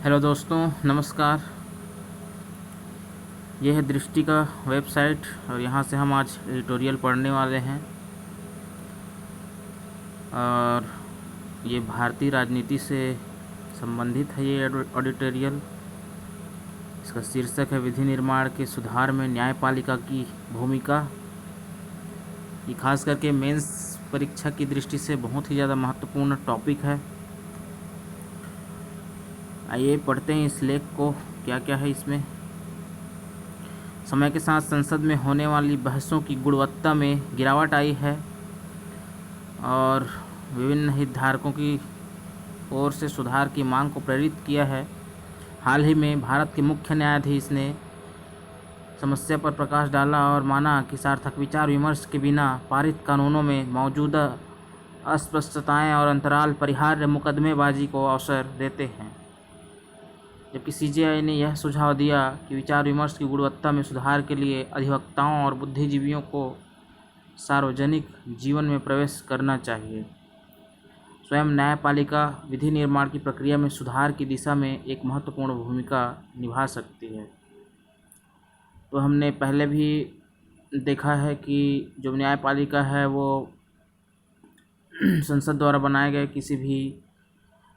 Hello दोस्तों, नमस्कार। यह है दृष्टि का वेबसाइट और यहाँ से हम आज एडिटोरियल पढ़ने वाले हैं। और ये भारतीय राजनीति से संबंधित है ये एडिटोरियल। इसका शीर्षक है विधि निर्माण के सुधार में न्यायपालिका की भूमिका। ये खास करके मेंस परीक्षा की दृष्टि से बहुत ही ज़्यादा महत्वपूर्ण टॉपिक है। आइए पढ़ते हैं इस लेख को, क्या क्या है इसमें। समय के साथ संसद में होने वाली बहसों की गुणवत्ता में गिरावट आई है और विभिन्न हितधारकों की ओर से सुधार की मांग को प्रेरित किया है। हाल ही में भारत के मुख्य न्यायाधीश ने समस्या पर प्रकाश डाला और माना कि सार्थक विचार विमर्श के बिना पारित कानूनों में मौजूदा अस्पष्टताएं और अंतराल परिहार्य मुकदमेबाजी को अवसर देते हैं। जबकि सीजेआई ने यह सुझाव दिया कि विचार विमर्श की गुणवत्ता में सुधार के लिए अधिवक्ताओं और बुद्धिजीवियों को सार्वजनिक जीवन में प्रवेश करना चाहिए। स्वयं न्यायपालिका विधि निर्माण की प्रक्रिया में सुधार की दिशा में एक महत्वपूर्ण भूमिका निभा सकती है। तो हमने पहले भी देखा है कि जो न्यायपालिका है वो संसद द्वारा बनाए गए किसी भी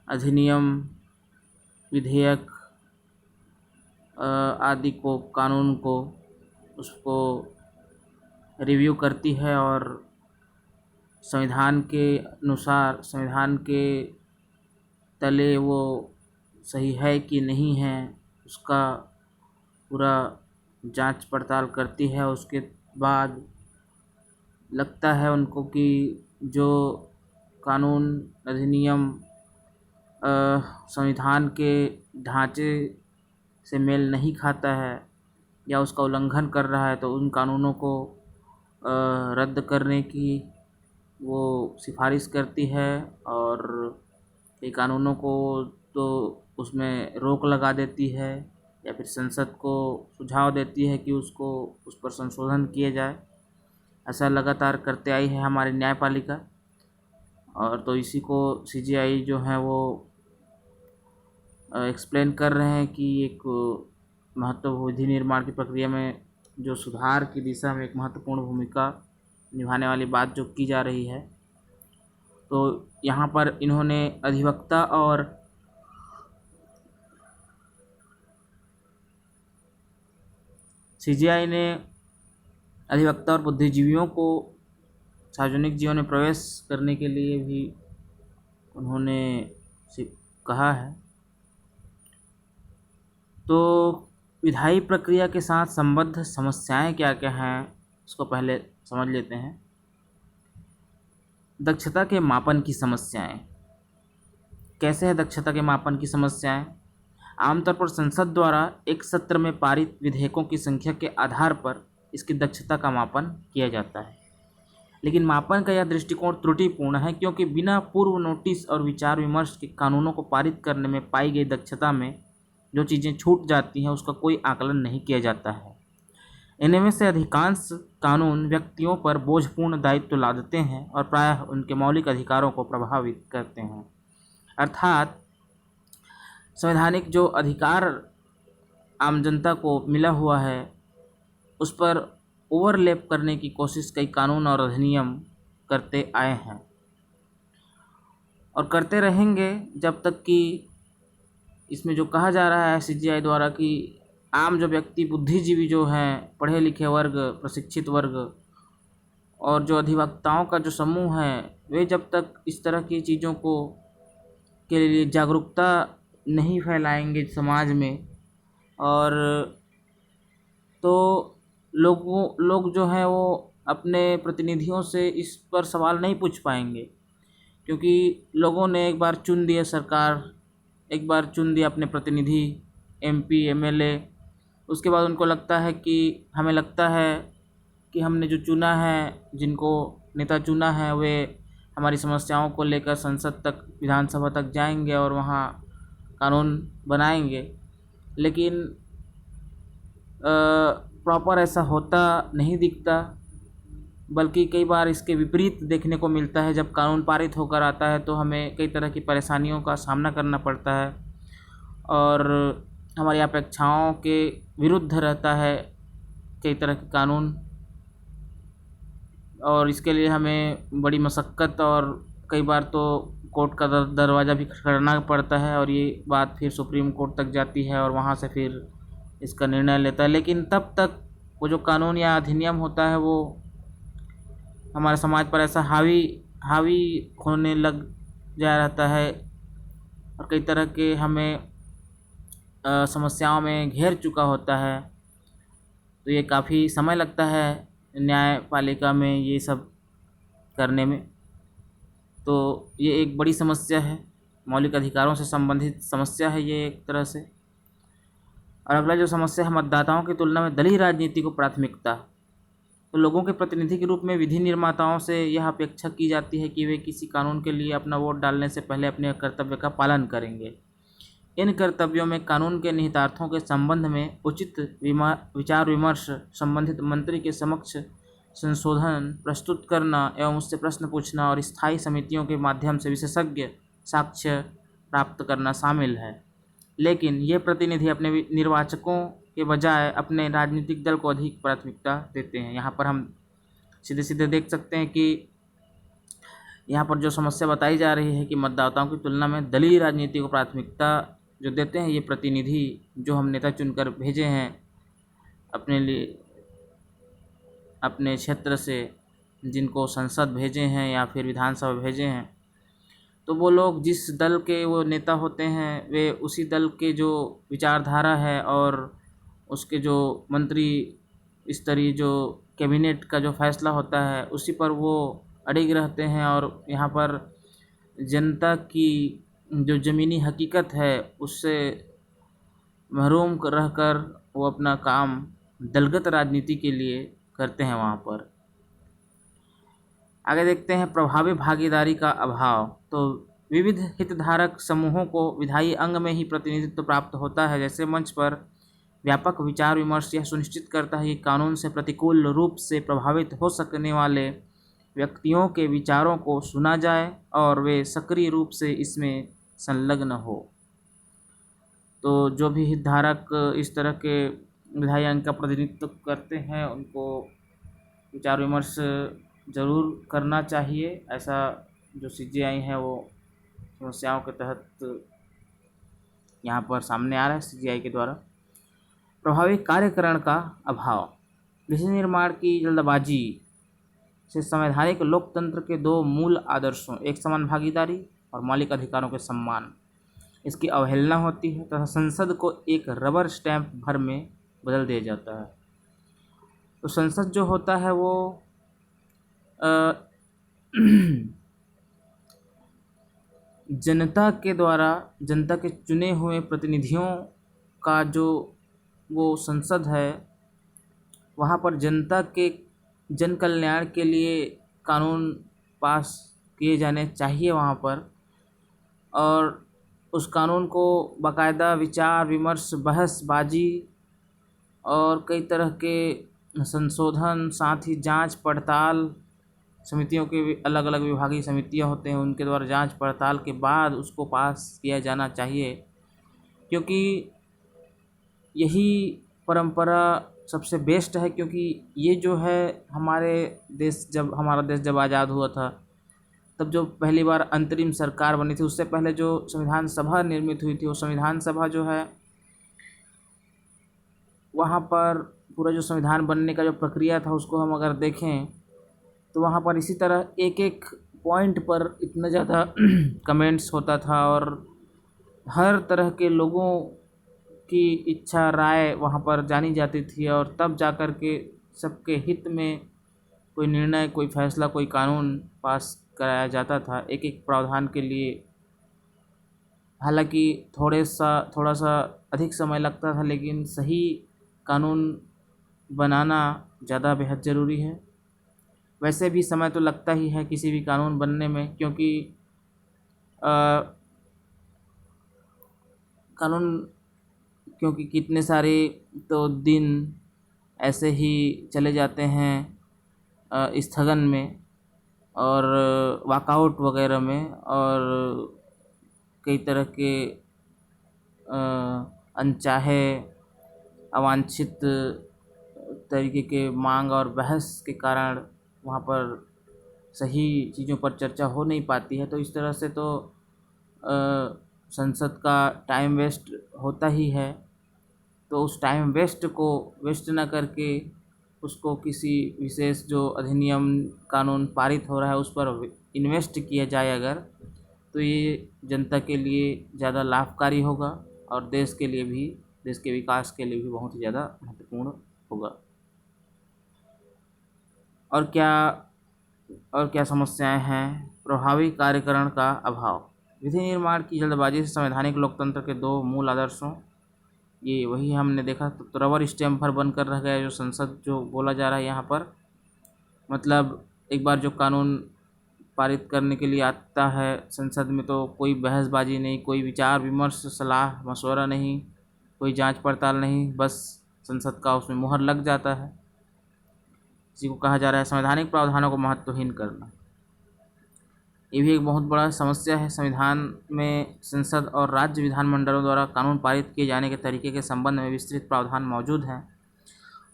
अधिनियम, विधेयक आदि को, कानून को, उसको रिव्यू करती है और संविधान के अनुसार, संविधान के तले वो सही है कि नहीं है उसका पूरा जांच पड़ताल करती है। उसके बाद लगता है उनको कि जो कानून, अधिनियम संविधान के ढांचे से मेल नहीं खाता है या उसका उल्लंघन कर रहा है तो उन कानूनों को रद्द करने की वो सिफारिश करती है और कई कानूनों को तो उसमें रोक लगा देती है या फिर संसद को सुझाव देती है कि उसको उस पर संशोधन किए जाए। ऐसा लगातार करते आई है हमारी न्यायपालिका। और तो इसी को सीजेआई जो है वो एक्सप्लेन कर रहे हैं कि एक विधि निर्माण की प्रक्रिया में जो सुधार की दिशा में एक महत्वपूर्ण भूमिका निभाने वाली बात जो की जा रही है। तो यहाँ पर इन्होंने अधिवक्ता और सीजेआई ने अधिवक्ता और बुद्धिजीवियों को सार्वजनिक जीवन में प्रवेश करने के लिए भी उन्होंने कहा है। तो विधायी प्रक्रिया के साथ संबद्ध समस्याएं क्या क्या हैं उसको पहले समझ लेते हैं। दक्षता के मापन की समस्याएं। कैसे है दक्षता के मापन की समस्याएं? आमतौर पर संसद द्वारा एक सत्र में पारित विधेयकों की संख्या के आधार पर इसकी दक्षता का मापन किया जाता है। लेकिन मापन का यह दृष्टिकोण त्रुटिपूर्ण है क्योंकि बिना पूर्व नोटिस और विचार विमर्श के कानूनों को पारित करने में पाई गई दक्षता में जो चीज़ें छूट जाती हैं उसका कोई आकलन नहीं किया जाता है। इनमें से अधिकांश कानून व्यक्तियों पर बोझपूर्ण दायित्व लादते हैं और प्रायः उनके मौलिक अधिकारों को प्रभावित करते हैं। अर्थात संवैधानिक जो अधिकार आम जनता को मिला हुआ है उस पर ओवरलैप करने की कोशिश कई कानून और अधिनियम करते आए हैं और करते रहेंगे जब तक कि इसमें जो कहा जा रहा है सीजेआई द्वारा कि आम जो व्यक्ति, बुद्धिजीवी जो हैं, पढ़े लिखे वर्ग, प्रशिक्षित वर्ग और जो अधिवक्ताओं का जो समूह है वे जब तक इस तरह की चीज़ों को के लिए जागरूकता नहीं फैलाएंगे समाज में और तो लोग जो हैं वो अपने प्रतिनिधियों से इस पर सवाल नहीं पूछ पाएंगे क्योंकि लोगों ने एक बार चुन दिया सरकार, एक बार चुन दिया अपने प्रतिनिधि, एमपी, एमएलए। उसके बाद उनको लगता है कि हमें लगता है कि हमने जो चुना है, जिनको नेता चुना है, वे हमारी समस्याओं को लेकर संसद तक, विधानसभा तक जाएंगे और वहाँ कानून बनाएंगे। लेकिन प्रॉपर ऐसा होता नहीं दिखता, बल्कि कई बार इसके विपरीत देखने को मिलता है। जब कानून पारित होकर आता है तो हमें कई तरह की परेशानियों का सामना करना पड़ता है और हमारी अपेक्षाओं के विरुद्ध रहता है कई तरह के कानून, और इसके लिए हमें बड़ी मशक्क़त और कई बार तो कोर्ट का दरवाज़ा भी खटखटाना पड़ता है, और ये बात फिर सुप्रीम कोर्ट तक जाती है और वहाँ से फिर इसका निर्णय लेता है। लेकिन तब तक वो जो कानून या अधिनियम होता है वो हमारे समाज पर ऐसा हावी हावी होने लग जा रहता है और कई तरह के हमें समस्याओं में घेर चुका होता है। तो ये काफ़ी समय लगता है न्यायपालिका में ये सब करने में। तो ये एक बड़ी समस्या है, मौलिक अधिकारों से संबंधित समस्या है ये एक तरह से। और अगला जो समस्या है, मतदाताओं की तुलना में दलीय राजनीति को प्राथमिकता। तो लोगों के प्रतिनिधि के रूप में विधि निर्माताओं से यह अपेक्षा की जाती है कि वे किसी कानून के लिए अपना वोट डालने से पहले अपने कर्तव्य का पालन करेंगे। इन कर्तव्यों में कानून के निहितार्थों के संबंध में उचित विचार विमर्श, संबंधित मंत्री के समक्ष संशोधन प्रस्तुत करना एवं उससे प्रश्न पूछना और स्थायी समितियों के माध्यम से विशेषज्ञ साक्ष्य प्राप्त करना शामिल है। लेकिन ये प्रतिनिधि अपने निर्वाचकों के बजाय अपने राजनीतिक दल को अधिक प्राथमिकता देते हैं। यहाँ पर हम सीधे सीधे देख सकते हैं कि यहाँ पर जो समस्या बताई जा रही है कि मतदाताओं की तुलना में दलीय राजनीति को प्राथमिकता जो देते हैं ये प्रतिनिधि, जो हम नेता चुनकर भेजे हैं अपने लिए, अपने क्षेत्र से जिनको संसद भेजे हैं या फिर विधानसभा भेजे हैं, तो वो लोग जिस दल के वो नेता होते हैं वे उसी दल के जो विचारधारा है और उसके जो मंत्री स्तरीय जो कैबिनेट का जो फैसला होता है उसी पर वो अड़िग रहते हैं। और यहाँ पर जनता की जो ज़मीनी हकीकत है उससे महरूम रहकर वो अपना काम दलगत राजनीति के लिए करते हैं वहाँ पर। आगे देखते हैं प्रभावी भागीदारी का अभाव। तो विविध हितधारक समूहों को विधायी अंग में ही प्रतिनिधित्व प्राप्त होता है। जैसे मंच पर व्यापक विचार विमर्श यह सुनिश्चित करता है कि कानून से प्रतिकूल रूप से प्रभावित हो सकने वाले व्यक्तियों के विचारों को सुना जाए और वे सक्रिय रूप से इसमें संलग्न हो। तो जो भी हितधारक इस तरह के विधायी अंग का प्रतिनिधित्व करते हैं उनको विचार विमर्श ज़रूर करना चाहिए। ऐसा जो CJI है वो समस्याओं के तहत यहाँ पर सामने आ रहा है CJI के द्वारा। प्रभावी कार्यकरण का अभाव। विधि निर्माण की जल्दबाजी से संवैधानिक लोकतंत्र के दो मूल आदर्शों, एक समान भागीदारी और मौलिक अधिकारों के सम्मान, इसकी अवहेलना होती है तथा संसद को एक रबर स्टैंप भर में बदल दिया जाता है। तो संसद जो होता है वो जनता के द्वारा, जनता के चुने हुए प्रतिनिधियों का जो वो संसद है, वहाँ पर जनता के जन कल्याण के लिए कानून पास किए जाने चाहिए वहाँ पर, और उस कानून को बाकायदा विचार विमर्श, बहसबाजी और कई तरह के संशोधन, साथ ही जांच पड़ताल समितियों के अलग अलग विभागीय समितियां होते हैं उनके द्वारा जांच पड़ताल के बाद उसको पास किया जाना चाहिए। क्योंकि यही परंपरा सबसे बेस्ट है। क्योंकि ये जो है हमारे देश, जब हमारा देश जब आज़ाद हुआ था तब जो पहली बार अंतरिम सरकार बनी थी, उससे पहले जो संविधान सभा निर्मित हुई थी, वो संविधान सभा जो है वहाँ पर पूरा जो संविधान बनने का जो प्रक्रिया था उसको हम अगर देखें तो वहाँ पर इसी तरह एक एक पॉइंट पर इतना ज़्यादा कमेंट्स होता था और हर तरह के लोगों की इच्छा राय वहाँ पर जानी जाती थी, और तब जाकर के सबके हित में कोई निर्णय, कोई फैसला, कोई कानून पास कराया जाता था एक एक प्रावधान के लिए। हालांकि थोड़ा सा अधिक समय लगता था, लेकिन सही कानून बनाना ज़्यादा बेहद ज़रूरी है। वैसे भी समय तो लगता ही है किसी भी कानून बनने में, क्योंकि कितने सारे तो दिन ऐसे ही चले जाते हैं स्थगन में और वॉकआउट वगैरह में, और कई तरह के अनचाहे अवांछित तरीके के मांग और बहस के कारण वहाँ पर सही चीज़ों पर चर्चा हो नहीं पाती है। तो इस तरह से तो संसद का टाइम वेस्ट होता ही है। तो उस टाइम वेस्ट को वेस्ट ना करके उसको किसी विशेष जो अधिनियम कानून पारित हो रहा है उस पर इन्वेस्ट किया जाए अगर, तो ये जनता के लिए ज़्यादा लाभकारी होगा और देश के लिए भी, देश के विकास के लिए भी बहुत ही ज़्यादा महत्वपूर्ण होगा। और क्या समस्याएं हैं? प्रभावी कार्यकरण का अभाव। विधि निर्माण की जल्दबाजी से संवैधानिक लोकतंत्र के दो मूल आदर्शों, ये वही हमने देखा, तो रबर स्टैम्प पर बनकर रह गया जो संसद जो बोला जा रहा है यहाँ पर। मतलब एक बार जो कानून पारित करने के लिए आता है संसद में तो कोई बहसबाजी नहीं, कोई विचार विमर्श सलाह मशवरा नहीं, कोई जांच पड़ताल नहीं, बस संसद का उसमें मुहर लग जाता है। इसी को कहा जा रहा है संवैधानिक प्रावधानों को महत्वहीन करना। ये भी एक बहुत बड़ा समस्या है। संविधान में संसद और राज्य विधानमंडलों द्वारा कानून पारित किए जाने के तरीके के संबंध में विस्तृत प्रावधान मौजूद हैं।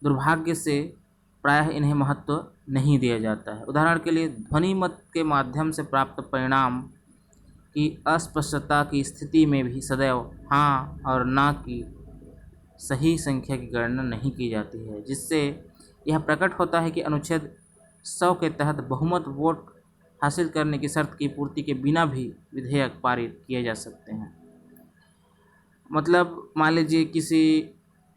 दुर्भाग्य से प्रायः इन्हें महत्व नहीं दिया जाता है। उदाहरण के लिए ध्वनि मत के माध्यम से प्राप्त परिणाम की अस्पष्टता की स्थिति में भी सदैव हाँ और ना की सही संख्या की गणना नहीं की जाती है, जिससे यह प्रकट होता है कि अनुच्छेद 100 के तहत बहुमत वोट हासिल करने की शर्त की पूर्ति के बिना भी विधेयक पारित किए जा सकते हैं। मतलब मान लीजिए किसी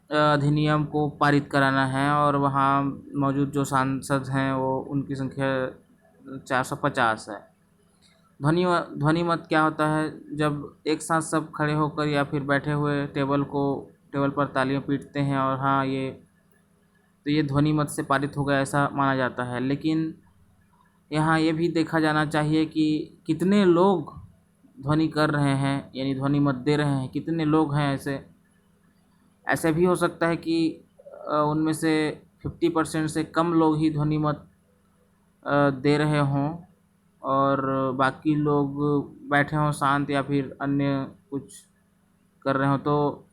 अधिनियम को पारित कराना है और वहाँ मौजूद जो सांसद हैं वो उनकी संख्या 450 है। ध्वनि मत क्या होता है? जब एक साथ सब खड़े होकर या फिर बैठे हुए टेबल पर तालियां पीटते हैं और हाँ ये ध्वनि मत से पारित हो गया ऐसा माना जाता है। लेकिन यहाँ ये भी देखा जाना चाहिए कि कितने लोग ध्वनि कर रहे हैं, यानी ध्वनि मत दे रहे हैं, कितने लोग हैं। ऐसे भी हो सकता है कि उनमें से 50% से कम लोग ही ध्वनि मत दे रहे हों और बाकी लोग बैठे हों शांत या फिर अन्य कुछ कर रहे हों। तो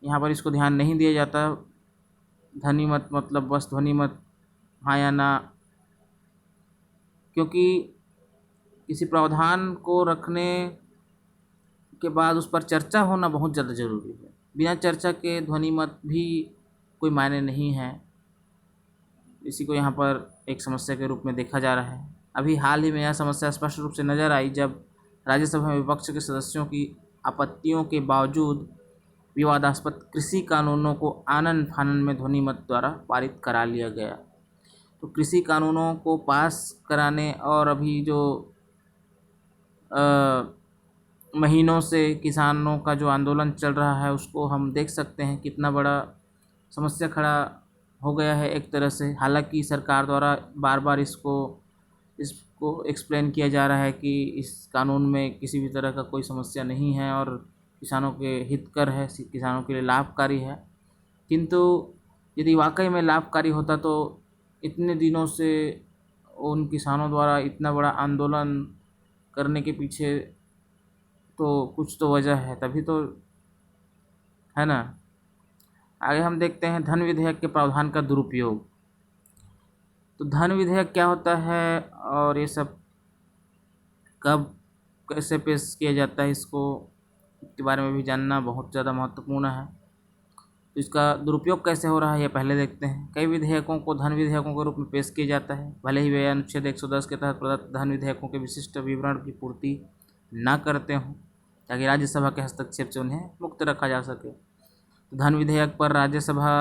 यहाँ पर इसको ध्यान नहीं दिया जाता। ध्वनि मत मतलब बस ध्वनि मत हाँ या ना, क्योंकि किसी प्रावधान को रखने के बाद उस पर चर्चा होना बहुत ज़्यादा ज़रूरी है। बिना चर्चा के ध्वनि मत भी कोई मायने नहीं है। इसी को यहाँ पर एक समस्या के रूप में देखा जा रहा है। अभी हाल ही में यह समस्या स्पष्ट रूप से नजर आई जब राज्यसभा में विपक्ष के सदस्यों की आपत्तियों के बावजूद विवादास्पद कृषि कानूनों को आनन फानन में ध्वनि मत द्वारा पारित करा लिया गया। तो कृषि कानूनों को पास कराने और अभी जो महीनों से किसानों का जो आंदोलन चल रहा है उसको हम देख सकते हैं कितना बड़ा समस्या खड़ा हो गया है एक तरह से। हालांकि सरकार द्वारा बार बार इसको एक्सप्लेन किया जा रहा है कि इस कानून में किसी भी तरह का कोई समस्या नहीं है और किसानों के हितकर है, किसानों के लिए लाभकारी है। किंतु यदि वाकई में लाभकारी होता तो इतने दिनों से उन किसानों द्वारा इतना बड़ा आंदोलन करने के पीछे तो कुछ तो वजह है, तभी तो है ना। आगे हम देखते हैं धन विधेयक के प्रावधान का दुरुपयोग। तो धन विधेयक क्या होता है और ये सब कब कैसे पेश किया जाता है, इसको के बारे में भी जानना बहुत ज़्यादा महत्वपूर्ण है। तो इसका दुरुपयोग कैसे हो रहा है ये पहले देखते हैं। कई विधेयकों को धन विधेयकों के रूप में पेश किया जाता है, भले ही वे अनुच्छेद 110 के तहत प्रदत्त धन विधेयकों के विशिष्ट विवरण की पूर्ति न करते हों, ताकि राज्यसभा के हस्तक्षेप से उन्हें मुक्त रखा जा सके। तो धन विधेयक पर राज्यसभा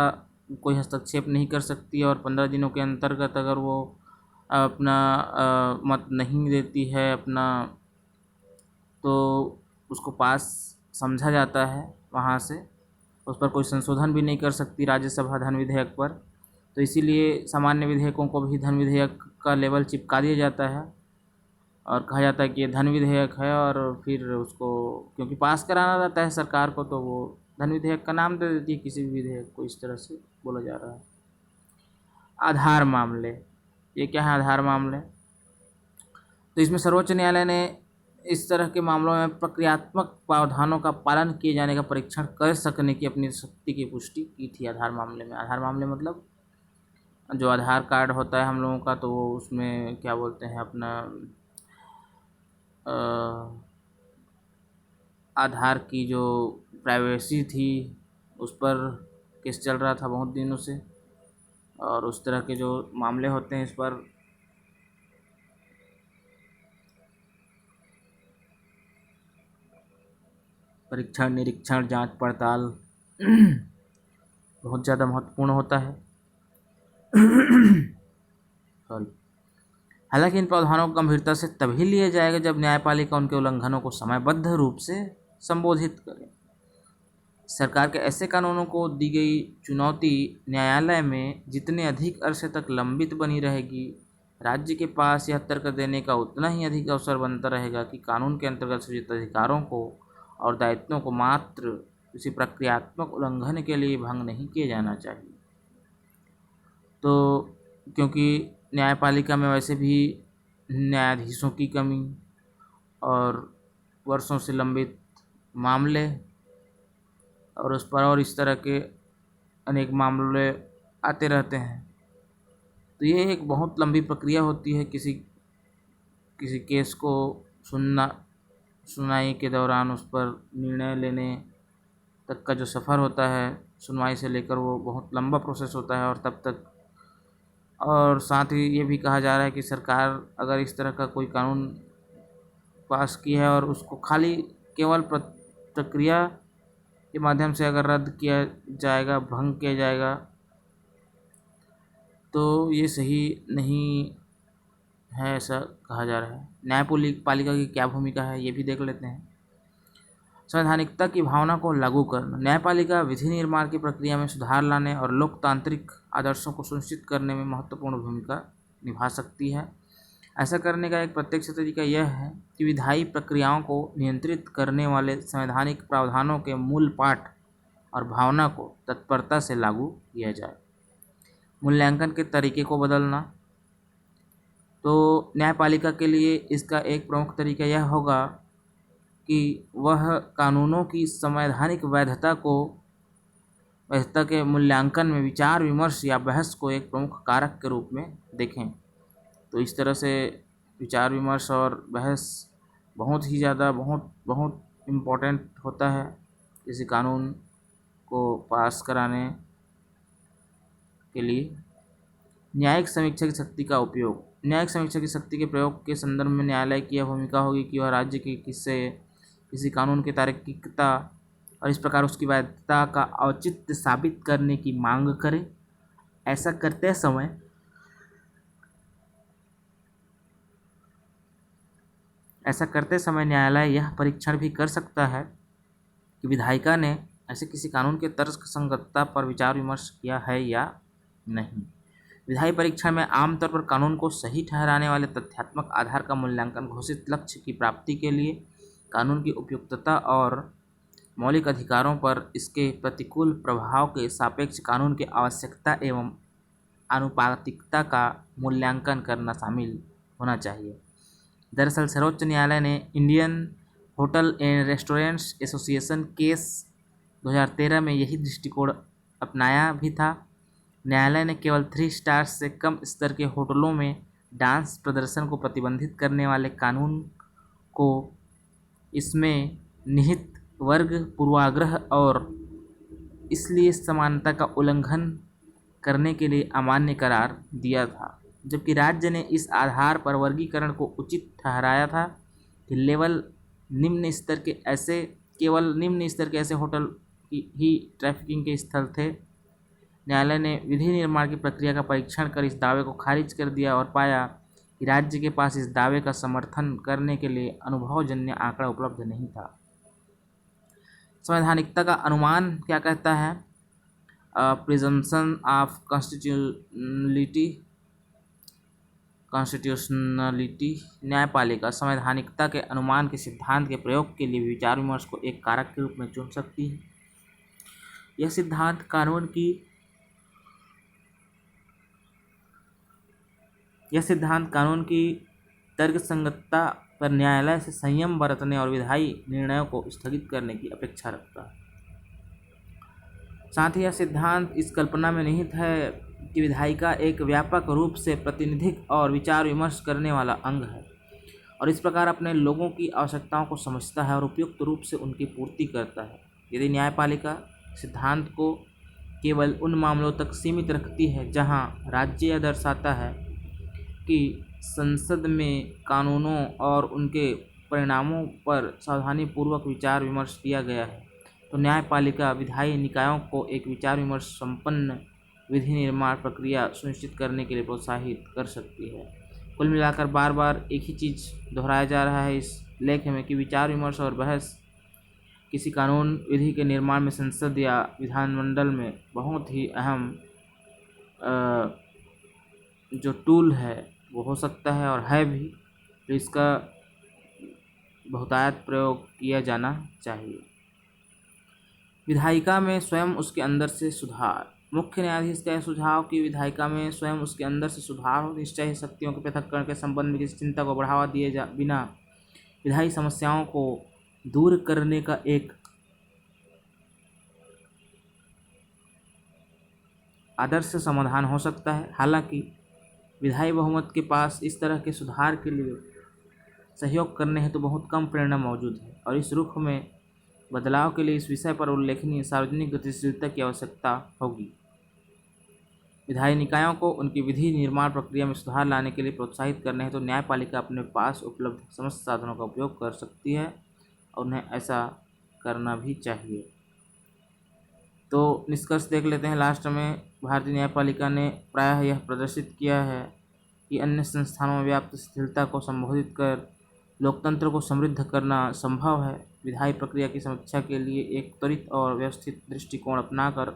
कोई हस्तक्षेप नहीं कर सकती और 15 दिनों के अंतर्गत अगर वो अपना मत नहीं देती है अपना, तो उसको पास समझा जाता है वहाँ से। उस पर कोई संशोधन भी नहीं कर सकती राज्यसभा धन विधेयक पर। तो इसीलिए सामान्य विधेयकों को भी धन विधेयक का लेबल चिपका दिया जाता है और कहा जाता है कि ये धन विधेयक है। और फिर उसको क्योंकि पास कराना रहता है सरकार को, तो वो धन विधेयक का नाम दे देती है किसी भी विधेयक को, इस तरह से बोला जा रहा है। आधार मामले, ये क्या है आधार मामले? तो इसमें सर्वोच्च न्यायालय ने इस तरह के मामलों में प्रक्रियात्मक प्रावधानों का पालन किए जाने का परीक्षण कर सकने की अपनी शक्ति की पुष्टि की थी आधार मामले में। आधार मामले मतलब जो आधार कार्ड होता है हम लोगों का, तो वो उसमें क्या बोलते हैं अपना आधार की जो प्राइवेसी थी उस पर केस चल रहा था बहुत दिनों से, और उस तरह के जो मामले होते हैं इस पर परीक्षण, निरीक्षण, जांच पड़ताल बहुत ज़्यादा महत्वपूर्ण होता है। सॉरी। हालांकि इन प्रावधानों को गंभीरता से तभी लिया जाएगा जब न्यायपालिका उनके उल्लंघनों को समयबद्ध रूप से संबोधित करे। सरकार के ऐसे कानूनों को दी गई चुनौती न्यायालय में जितने अधिक अरसे तक लंबित बनी रहेगी, राज्य के पास यह तर्क देने का उतना ही अधिक अवसर बनता रहेगा कि कानून के अंतर्गत सृजित अधिकारों को और दायित्वों को मात्र किसी प्रक्रियात्मक उल्लंघन के लिए भंग नहीं किया जाना चाहिए। तो क्योंकि न्यायपालिका में वैसे भी न्यायाधीशों की कमी और वर्षों से लंबित मामले और उस पर और इस तरह के अनेक मामले आते रहते हैं, तो ये एक बहुत लंबी प्रक्रिया होती है किसी केस को सुनवाई के दौरान उस पर निर्णय लेने तक का जो सफ़र होता है, सुनवाई से लेकर वो बहुत लंबा प्रोसेस होता है। और तब तक, और साथ ही ये भी कहा जा रहा है कि सरकार अगर इस तरह का कोई कानून पास की है और उसको खाली केवल प्रक्रिया के माध्यम से अगर रद्द किया जाएगा, भंग किया जाएगा, तो ये सही नहीं है, ऐसा कहा जा रहा है। न्यायपालिका की क्या भूमिका है ये भी देख लेते हैं। संवैधानिकता की भावना को लागू करना। न्यायपालिका विधि निर्माण की प्रक्रिया में सुधार लाने और लोकतांत्रिक आदर्शों को सुनिश्चित करने में महत्वपूर्ण भूमिका निभा सकती है। ऐसा करने का एक प्रत्यक्ष तरीका यह है कि विधायी प्रक्रियाओं को नियंत्रित करने वाले संवैधानिक प्रावधानों के मूल पाठ और भावना को तत्परता से लागू किया जाए। मूल्यांकन के तरीके को बदलना। तो न्यायपालिका के लिए इसका एक प्रमुख तरीका यह होगा कि वह कानूनों की संवैधानिक वैधता के मूल्यांकन में विचार विमर्श या बहस को एक प्रमुख कारक के रूप में देखें। तो इस तरह से विचार विमर्श और बहस बहुत ही ज़्यादा बहुत इम्पोर्टेंट होता है किसी कानून को पास कराने के लिए। न्यायिक समीक्षा की शक्ति का उपयोग। न्यायिक समीक्षा की शक्ति के प्रयोग के संदर्भ में न्यायालय की यह भूमिका होगी कि वह राज्य के किसी कानून की तार्किकता और इस प्रकार उसकी वैधता का औचित्य साबित करने की मांग करे। ऐसा करते समय न्यायालय यह परीक्षण भी कर सकता है कि विधायिका ने ऐसे किसी कानून के तर्क संगतता पर विचार विमर्श किया है या नहीं। विधायी परीक्षण में आमतौर पर कानून को सही ठहराने वाले तथ्यात्मक आधार का मूल्यांकन, घोषित लक्ष्य की प्राप्ति के लिए कानून की उपयुक्तता और मौलिक अधिकारों पर इसके प्रतिकूल प्रभाव के सापेक्ष कानून की आवश्यकता एवं आनुपातिकता का मूल्यांकन करना शामिल होना चाहिए। दरअसल सर्वोच्च न्यायालय ने Indian hotel and restaurants association case 2013 में यही दृष्टिकोण अपनाया भी था। न्यायालय ने केवल 3 स्टार्स से कम स्तर के होटलों में डांस प्रदर्शन को प्रतिबंधित करने वाले कानून को इसमें निहित वर्ग पूर्वाग्रह और इसलिए समानता का उल्लंघन करने के लिए अमान्य करार दिया था, जबकि राज्य ने इस आधार पर वर्गीकरण को उचित ठहराया था कि केवल निम्न स्तर के ऐसे होटल ही ट्रैफिकिंग के स्थल थे। न्यायालय ने विधि निर्माण की प्रक्रिया का परीक्षण कर इस दावे को खारिज कर दिया और पाया कि राज्य के पास इस दावे का समर्थन करने के लिए अनुभवजन्य आंकड़ा उपलब्ध नहीं था। संवैधानिकता का अनुमान क्या कहता है? Presumption of constitutionality. न्यायपालिका संवैधानिकता के अनुमान के सिद्धांत के प्रयोग के लिए विचार विमर्श को एक कारक के रूप में चुन सकती है। यह सिद्धांत कानून की तर्कसंगतता पर न्यायालय से संयम बरतने और विधायी निर्णयों को स्थगित करने की अपेक्षा रखता है। साथ ही यह सिद्धांत इस कल्पना में निहित है कि विधायिका एक व्यापक रूप से प्रतिनिधिक और विचार विमर्श करने वाला अंग है और इस प्रकार अपने लोगों की आवश्यकताओं को समझता है और उपयुक्त रूप से उनकी पूर्ति करता है। यदि न्यायपालिका सिद्धांत को केवल उन मामलों तक सीमित रखती है जहां राज्य यह दर्शाता है कि संसद में कानूनों और उनके परिणामों पर सावधानीपूर्वक विचार विमर्श किया गया है, तो न्यायपालिका विधायी निकायों को एक विचार विमर्श संपन्न विधि निर्माण प्रक्रिया सुनिश्चित करने के लिए प्रोत्साहित कर सकती है। कुल मिलाकर बार बार एक ही चीज़ दोहराया जा रहा है इस लेख में कि विचार विमर्श और बहस किसी कानून विधि के निर्माण में संसद या विधानमंडल में बहुत ही अहम जो टूल है वो हो सकता है और है भी, तो इसका बहुतायत प्रयोग किया जाना चाहिए। विधायिका में स्वयं उसके अंदर से सुधार। मुख्य न्यायाधीश का यह सुझाव कि विधायिका में स्वयं उसके अंदर से सुधार हो निश्चय ही शक्तियों के पृथक्करण के संबंध में किसी चिंता को बढ़ावा दिए बिना विधायी समस्याओं को दूर करने का एक आदर्श समाधान हो सकता है। हालांकि विधायी बहुमत के पास इस तरह के सुधार के लिए सहयोग करने हेतु बहुत कम प्रेरणा मौजूद है और इस रुख में बदलाव के लिए इस विषय पर उल्लेखनीय सार्वजनिक गतिशीलता की आवश्यकता होगी। विधायी निकायों को उनकी विधि निर्माण प्रक्रिया में सुधार लाने के लिए प्रोत्साहित करने हेतु न्यायपालिका अपने पास उपलब्ध समस्त साधनों का उपयोग कर सकती है और उन्हें ऐसा करना भी चाहिए। तो निष्कर्ष देख लेते हैं लास्ट में। भारतीय न्यायपालिका ने प्रायः यह प्रदर्शित किया है कि अन्य संस्थानों में व्याप्त शिथिलता को संबोधित कर लोकतंत्र को समृद्ध करना संभव है। विधायी प्रक्रिया की समीक्षा के लिए एक त्वरित और व्यवस्थित दृष्टिकोण अपनाकर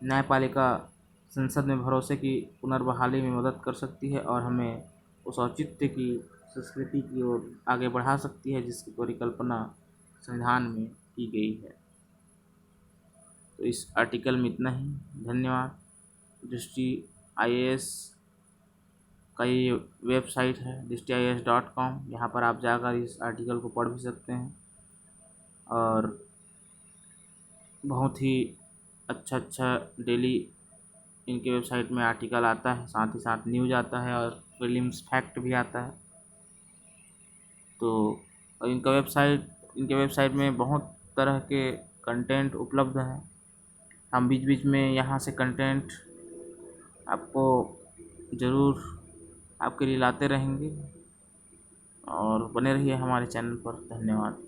न्यायपालिका संसद में भरोसे की पुनर्बहाली में मदद कर सकती है और हमें उस औचित्य की संस्कृति की ओर आगे बढ़ा सकती है जिसकी परिकल्पना संविधान में की गई है। तो इस आर्टिकल में इतना ही। धन्यवाद। दृष्टि IAS का ये वेबसाइट है drishtyias.com, यहाँ पर आप जाकर इस आर्टिकल को पढ़ भी सकते हैं और बहुत ही अच्छा डेली इनके वेबसाइट में आर्टिकल आता है, साथ ही साथ न्यूज़ आता है और प्रीलिम्स फैक्ट भी आता है। तो इनके वेबसाइट में बहुत तरह के कंटेंट उपलब्ध हैं। हम बीच बीच में यहाँ से कंटेंट आपको ज़रूर आपके लिए लाते रहेंगे और बने रहिए हमारे चैनल पर। धन्यवाद।